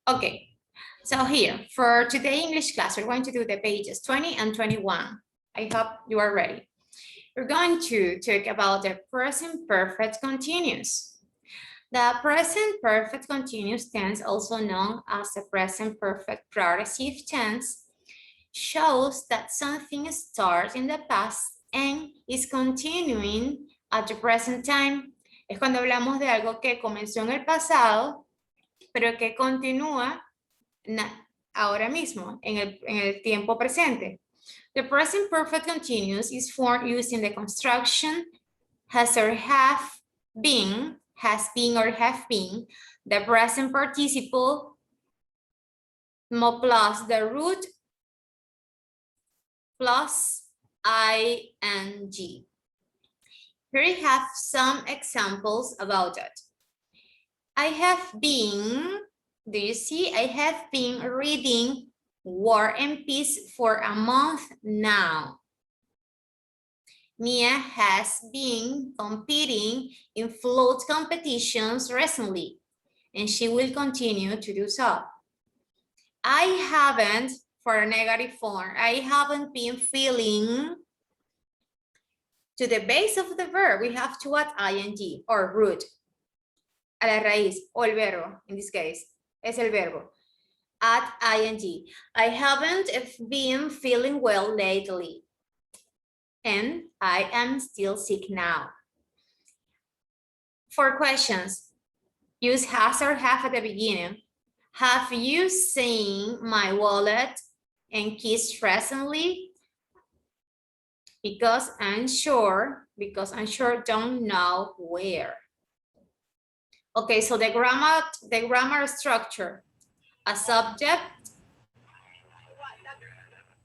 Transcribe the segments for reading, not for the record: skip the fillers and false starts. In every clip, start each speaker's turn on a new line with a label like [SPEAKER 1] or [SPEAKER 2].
[SPEAKER 1] Okay, so here for today English class, we're going to do the pages 20 and 21. I hope you are ready. We're going to talk about the present perfect continuous. The present perfect continuous tense, also known as the present perfect progressive tense, shows that something starts in the past and is continuing at the present time. Es cuando hablamos de algo que comenzó en el pasado, pero que continúa ahora mismo, en el tiempo presente. The present perfect continuous is formed using the construction has or have been, or have been, the present participle plus the root plus ing. Here we have some examples about it. I have been, do you see? I have been reading War and Peace for a month now. Mia has been competing in float competitions recently, and she will continue to do so. I haven't, for a negative form, I haven't been feeling. To the base of the verb, we have to add ing or root. A la raíz, o el verbo, in this case, es el verbo. Add ing. I haven't been feeling well lately. And I am still sick now. For questions, use has or have at the beginning. Have you seen my wallet and keys recently? Because I'm sure, don't know where. Okay, so the grammar structure, a subject,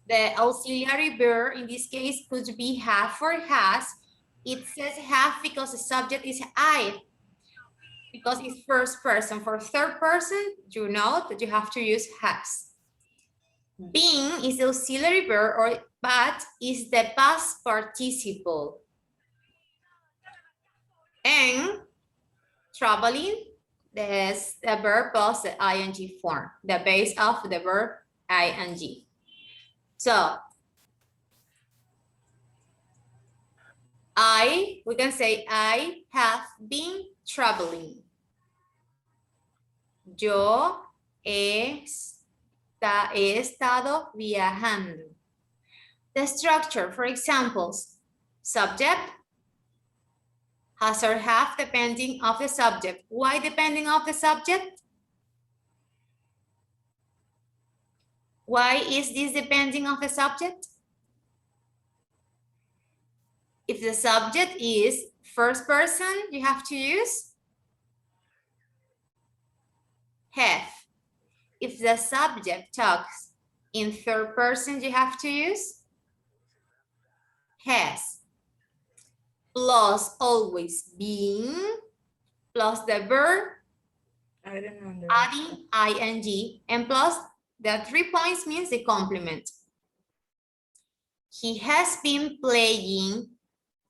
[SPEAKER 1] the auxiliary verb in this case could be have or has. It says have because the subject is I, because it's first person. For third person, you know that you have to use has. Being is the auxiliary verb, but is the past participle. And traveling, there's the verb plus the ing form, the base of the verb ing. So, we can say I have been traveling. Yo he estado viajando. The structure, for examples, subject, has or have depending of the subject. Why depending of the subject? Why is this depending of the subject? If the subject is first person, you have to use have. If the subject talks in third person, you have to use has. Plus always being, plus the verb, adding ing, and plus the 3 points means the complement. He has been playing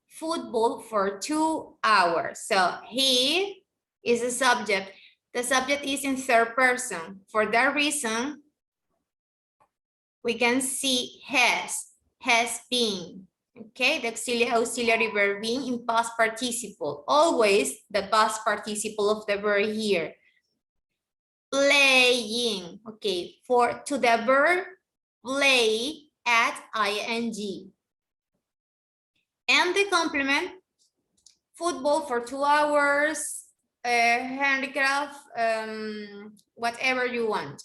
[SPEAKER 1] football for 2 hours. So he is the subject. The subject is in third person. For that reason, we can see has been. Okay, the auxiliary verb being in past participle. Always the past participle of the verb here. Playing. Okay, to the verb play, add ing. And the complement, football for 2 hours, handicraft, whatever you want.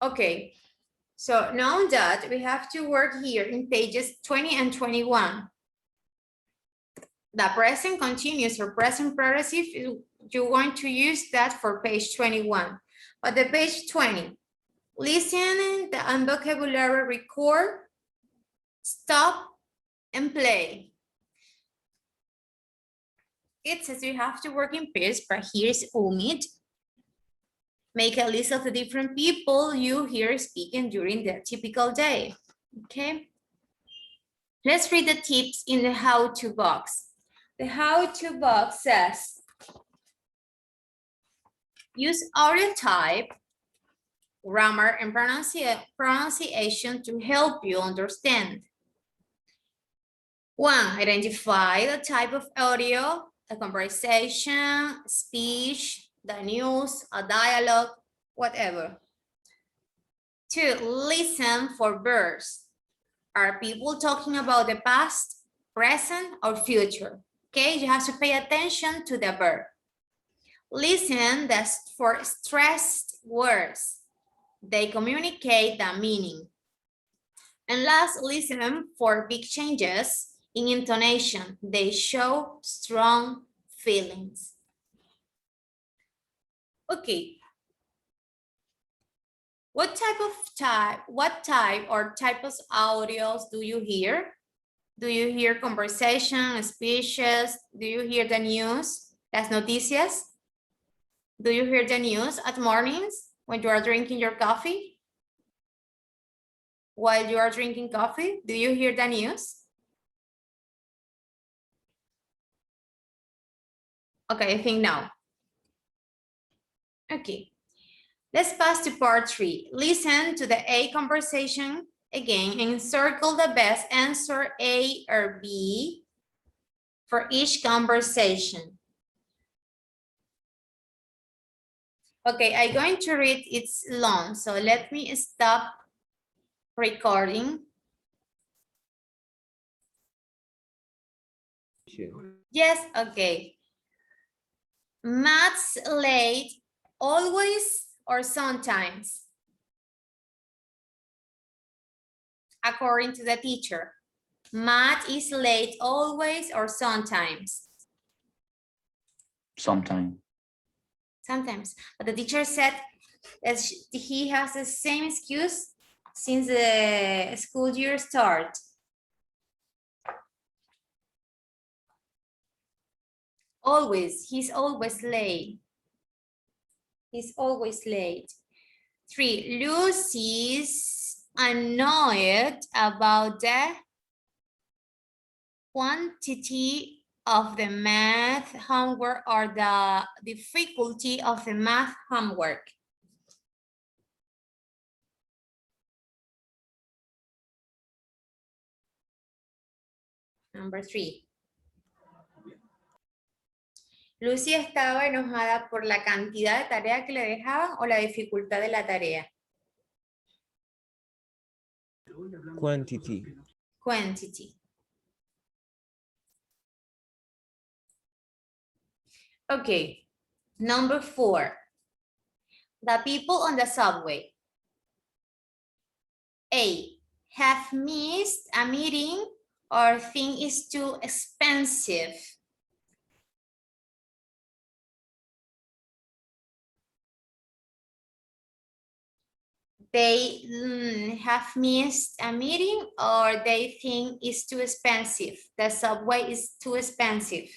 [SPEAKER 1] Okay, so now that we have to work here in pages 20 and 21. The present continuous or present progressive, you're going to use that for page 21. But the page 20, listen and vocabulary record, stop, and play. It says you have to work in pairs, but here's omit. Make a list of the different people you hear speaking during the typical day, okay? Let's read the tips in the how-to box. The how-to box says, use audio type, grammar, and pronunciation to help you understand. 1, identify the type of audio, a conversation, speech, the news, a dialogue, whatever. 2, listen for verbs. Are people talking about the past, present, or future? Okay, you have to pay attention to the verb. Listen for stressed words. They communicate the meaning. And last, listen for big changes in intonation. They show strong feelings. Okay. What type or types of audios do you hear? Do you hear conversation, speeches? Do you hear the news? Las noticias? Do you hear the news at mornings when you are drinking your coffee? While you are drinking coffee, do you hear the news? Okay, I think no. Okay, let's pass to part 3. Listen to the A conversation again and circle the best answer, A or B, for each conversation. Okay, I'm going to read, it's long, so let me stop recording. Yes, okay. Math's late, always or sometimes? According to the teacher, math is late always or sometimes?
[SPEAKER 2] Sometimes.
[SPEAKER 1] Sometimes, but the teacher said that he has the same excuse since the school year starts. Always, he's always late. He's always late. 3, Lucy's annoyed about the quantity of the math homework or the difficulty of the math homework. Number 3. Lucy estaba enojada por la cantidad de tarea que le dejaban o la dificultad de la tarea.
[SPEAKER 3] Quantity.
[SPEAKER 1] Quantity. Okay, number 4. The people on the subway. A, have missed a meeting or think it's too expensive. They have missed a meeting or they think it's too expensive. The subway is too expensive.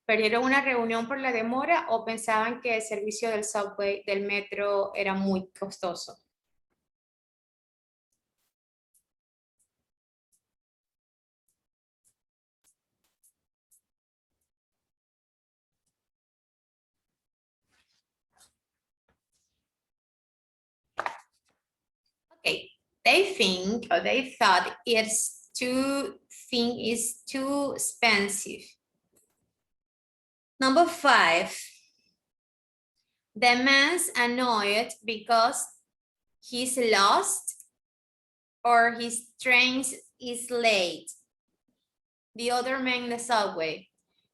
[SPEAKER 1] ¿Perdieron una reunión por la demora o pensaban que el servicio del subway, del metro, era muy costoso? Okay, they think or they thought it's too expensive. Number 5, the man's annoyed because he's lost or his train is late. The other man in the subway,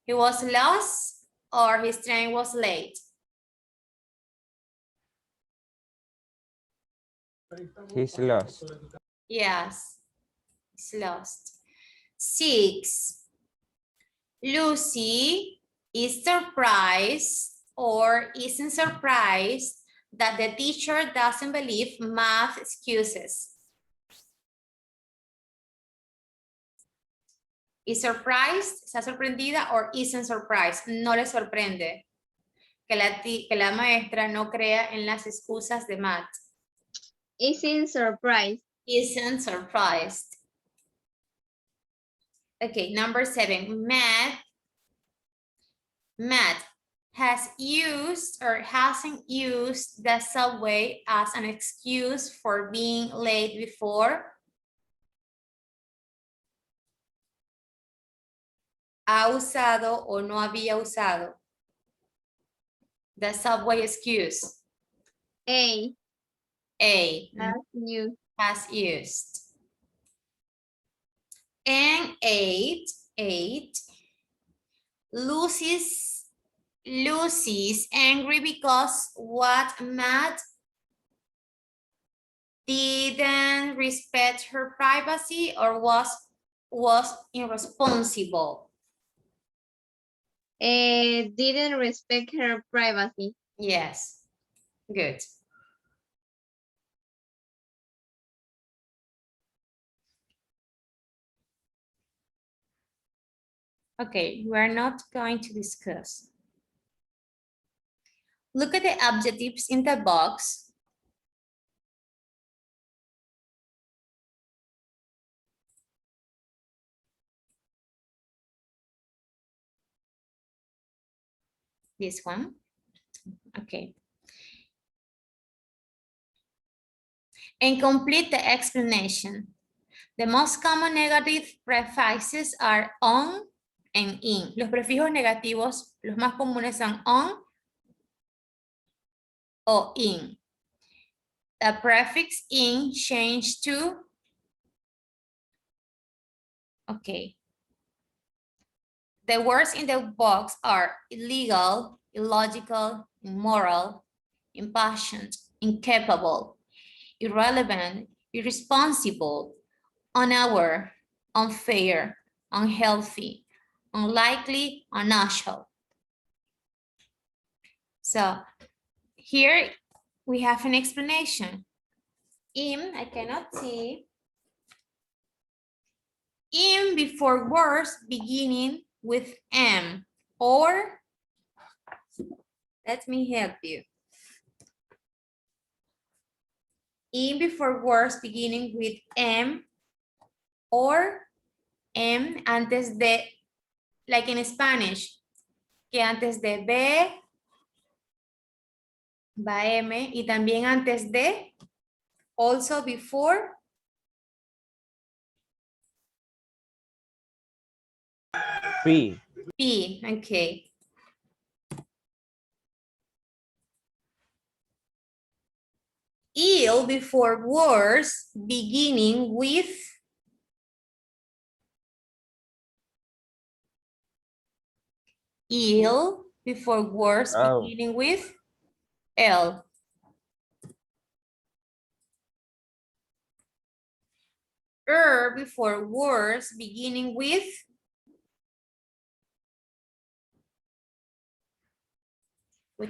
[SPEAKER 1] he was lost or his train was late.
[SPEAKER 3] He's lost.
[SPEAKER 1] Yes, he's lost. 6, Lucy is surprised or isn't surprised that the teacher doesn't believe math excuses. Is surprised, está sorprendida, or isn't surprised, no le sorprende que la maestra no crea en las excusas de math.
[SPEAKER 4] Isn't surprised.
[SPEAKER 1] Isn't surprised. Okay, number 7. Matt has used or hasn't used the subway as an excuse for being late before. ¿Ha usado o no había usado the subway excuse?
[SPEAKER 2] A.
[SPEAKER 1] A. Has used. And 8. Lucy's angry because what Matt didn't respect her privacy or was irresponsible.
[SPEAKER 2] Didn't respect her privacy.
[SPEAKER 1] Yes, good. Okay, we're not going to discuss. Look at the adjectives in the box. This one. Okay. And complete the explanation. The most common negative prefixes are on and in. Los prefijos negativos, los más comunes son on o in. The prefix in changed to, okay. The words in the box are illegal, illogical, immoral, impassioned, incapable, irrelevant, irresponsible, unaware, unfair, unhealthy, unlikely, unusual. So here we have an explanation. I cannot see. In before words beginning with M, or let me help you. In before words beginning with M or M antes de, like in Spanish, que antes de B va M y también antes de, also before.
[SPEAKER 3] P.
[SPEAKER 1] P, okay. Ill before words beginning with ill before words beginning with L. Before words beginning with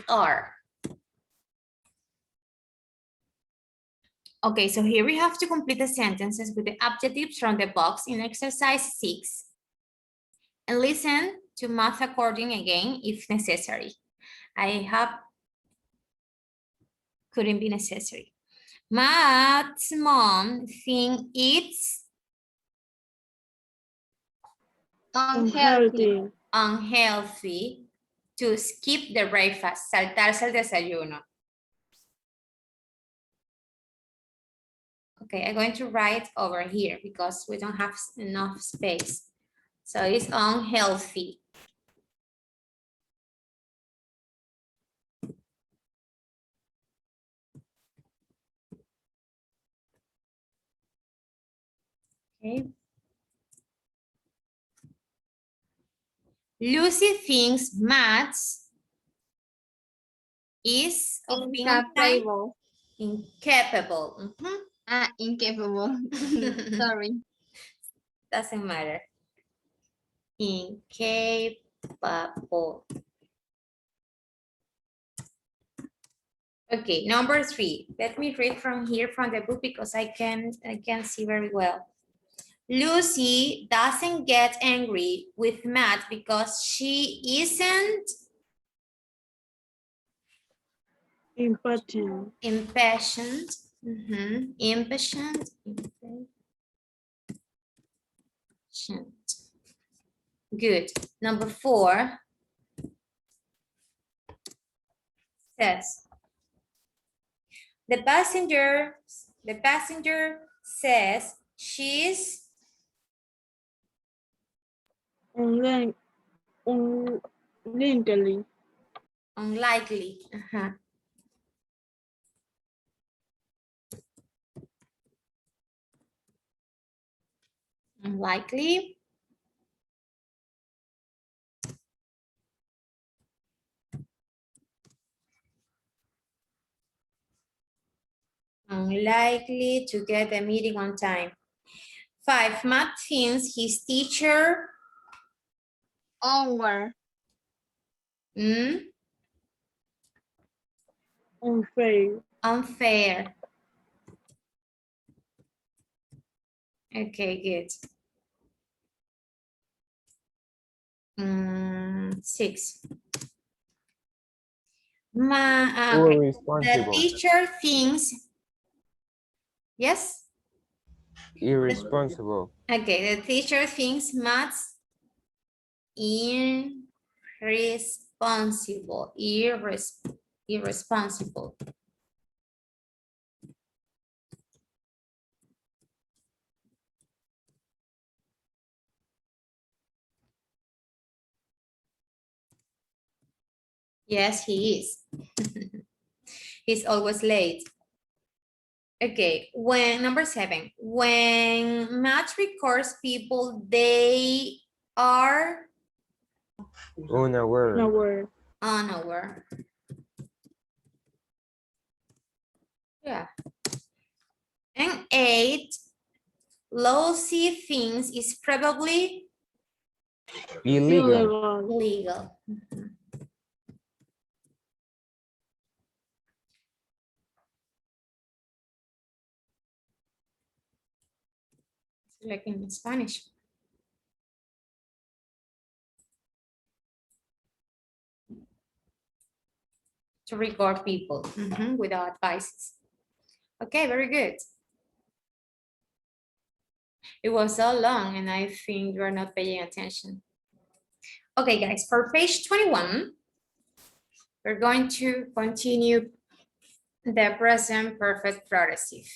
[SPEAKER 1] R. Okay, so here we have to complete the sentences with the adjectives from the box in exercise 6. And listen to math according again if necessary. I have, couldn't be necessary. Matt's mom think it's unhealthy to skip the breakfast, saltarse el desayuno. Okay, I'm going to write over here because we don't have enough space. So it's unhealthy. Okay. Lucy thinks maths is of being
[SPEAKER 2] incapable.
[SPEAKER 1] Incapable.
[SPEAKER 2] Incapable. Sorry.
[SPEAKER 1] Doesn't matter. Incapable. Okay, number 3. Let me read from here from the book because I can see very well. Lucy doesn't get angry with Matt because she isn't impatient Impatient. Good. Number 4 says, the passenger says she's
[SPEAKER 4] Unlikely.
[SPEAKER 1] unlikely. Unlikely. Unlikely to get the meeting on time. 5, Matt thinks his teacher
[SPEAKER 2] Over.
[SPEAKER 4] Unfair.
[SPEAKER 1] unfair. Okay, good. 6. The
[SPEAKER 3] Irresponsible.
[SPEAKER 1] teacher thinks, yes?
[SPEAKER 3] Irresponsible.
[SPEAKER 1] Okay, the teacher thinks Matt's irresponsible. Irresponsible. Yes, he is. He's always late. Okay, when number 7, when Matt records people, they are
[SPEAKER 3] Unaware.
[SPEAKER 4] Unaware.
[SPEAKER 1] unaware. Yeah. And 8, lousy things is probably
[SPEAKER 3] Illegal.
[SPEAKER 1] legal. Like in Spanish. To record people without advices. Okay, very good. It was so long and I think you are not paying attention. Okay, guys, for page 21, we're going to continue the present perfect progressive.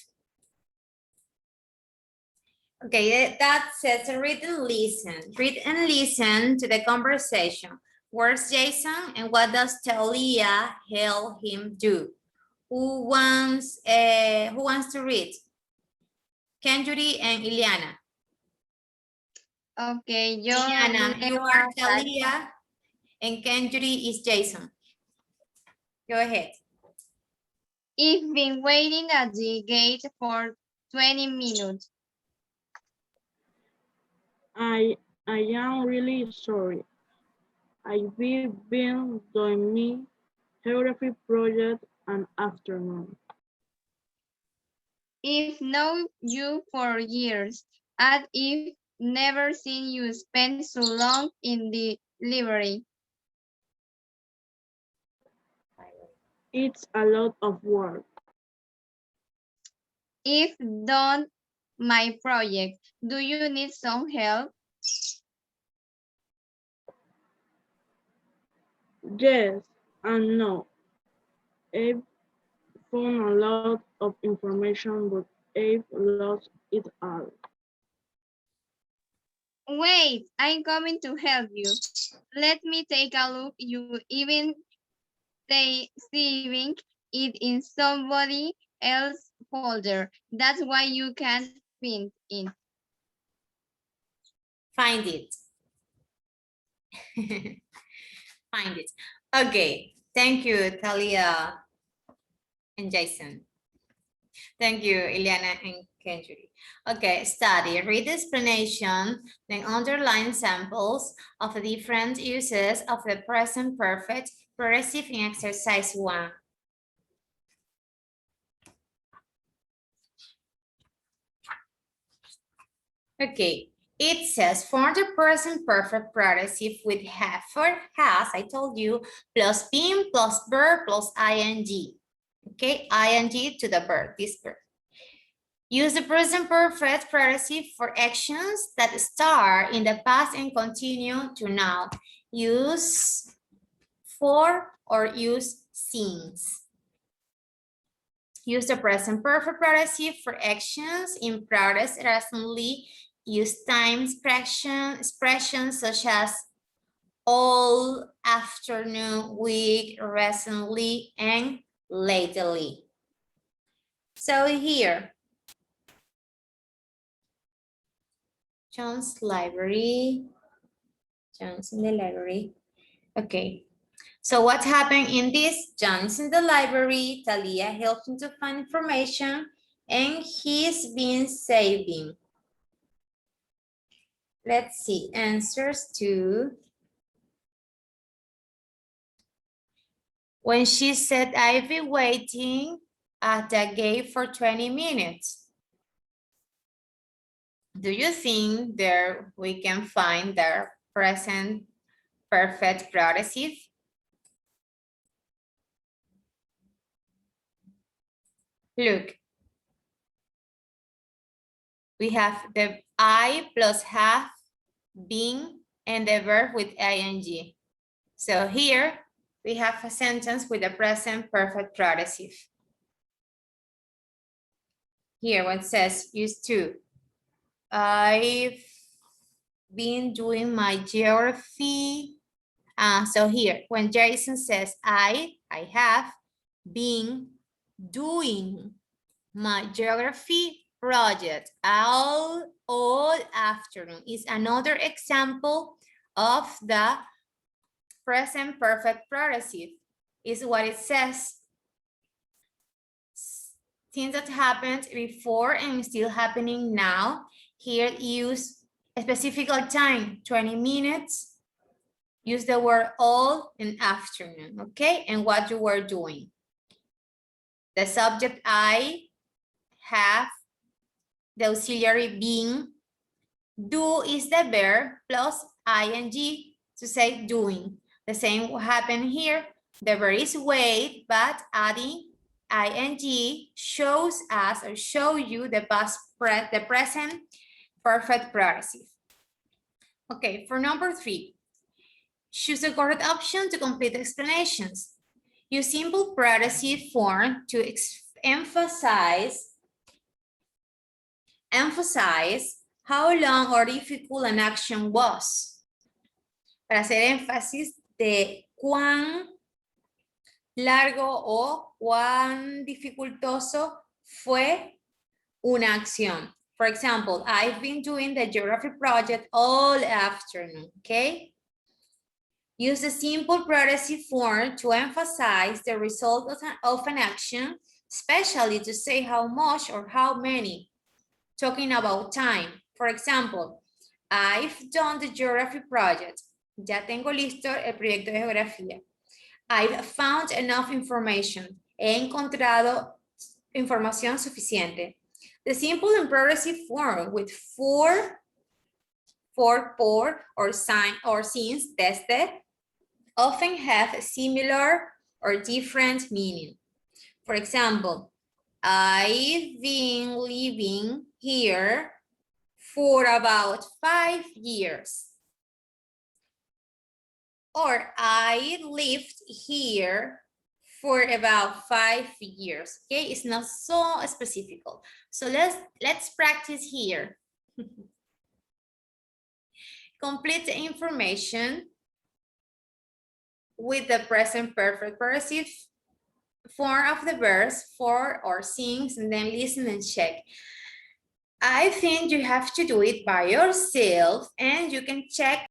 [SPEAKER 1] Okay, that says read and listen. Read and listen to the conversation. Where's Jason and what does Talia help him do? Who wants to read? Kenjuri and Ileana.
[SPEAKER 2] Okay, yo
[SPEAKER 1] Ileana, you
[SPEAKER 2] leo
[SPEAKER 1] are
[SPEAKER 2] hasta-
[SPEAKER 1] Talia and Kenjuri is Jason. Go ahead.
[SPEAKER 2] I've been waiting at the gate for 20 minutes.
[SPEAKER 4] I am really sorry. I've been doing my geography project an afternoon.
[SPEAKER 2] I've known you for years, and I've never seen you spend so long in the library.
[SPEAKER 4] It's a lot of work.
[SPEAKER 2] I've done my project. Do you need some help?
[SPEAKER 4] Yes and no. I've found a lot of information, but I've lost it all.
[SPEAKER 2] Wait, I'm coming to help you. Let me take a look. You even saving it in somebody else's folder. That's why you can't find it.
[SPEAKER 1] Find it. Find it. Okay, thank you, Talia and Jason. Thank you, Ileana and Kenjuri. Okay, study, read the explanation, then underline samples of the different uses of the present perfect progressive in exercise 1. Okay, it says form the present perfect progressive with have or has, I told you, plus been plus verb plus ing. Okay, ing to the verb, this verb. Use the present perfect participle for actions that start in the past and continue to now. Use for or use since. Use the present perfect participle for actions in progress recently. Use time expressions such as all, afternoon, week, recently, and lately. So here, John's library. John's in the library. Okay. So what happened in this? John's in the library. Talia helped him to find information, and he's been saving. Let's see. Answers to. When she said, I've been waiting at the gate for 20 minutes. Do you think there we can find the present perfect participle? Look, we have the I plus have, been, and the verb with ing. So here we have a sentence with the present perfect participle. Here what says use to. I've been doing my geography. So here, when Jason says I have been doing my geography project all afternoon is another example of the present perfect participle. Is what it says. Things that happened before and still happening now. Here use a specific time, 20 minutes. Use the word all and afternoon, okay? And what you were doing. The subject I have, the auxiliary being. Do is the verb plus ing to say doing. The same will happen here. The verb is wait, but adding ing shows us or show you the present perfect participle. Okay, for number 3, choose the correct option to complete the explanations. Use simple participle form to emphasize how long or difficult an action was. Para hacer énfasis de cuán largo o cuán dificultoso fue una acción. For example, I've been doing the geography project all afternoon, okay? Use the simple participle form to emphasize the result of an action, especially to say how much or how many. Talking about time. For example, I've done the geography project. Ya tengo listo el proyecto de geografía. I've found enough information. He encontrado información suficiente. The simple and progressive form with for, or sign or since, desde, often have a similar or different meaning. For example, I've been living here for about 5 years. Or I lived here for about 5 years. Okay, it's not so specific. So let's practice here. Complete the information with the present perfect participle form of the verbs for or since, and then listen and check. I think you have to do it by yourself, and you can check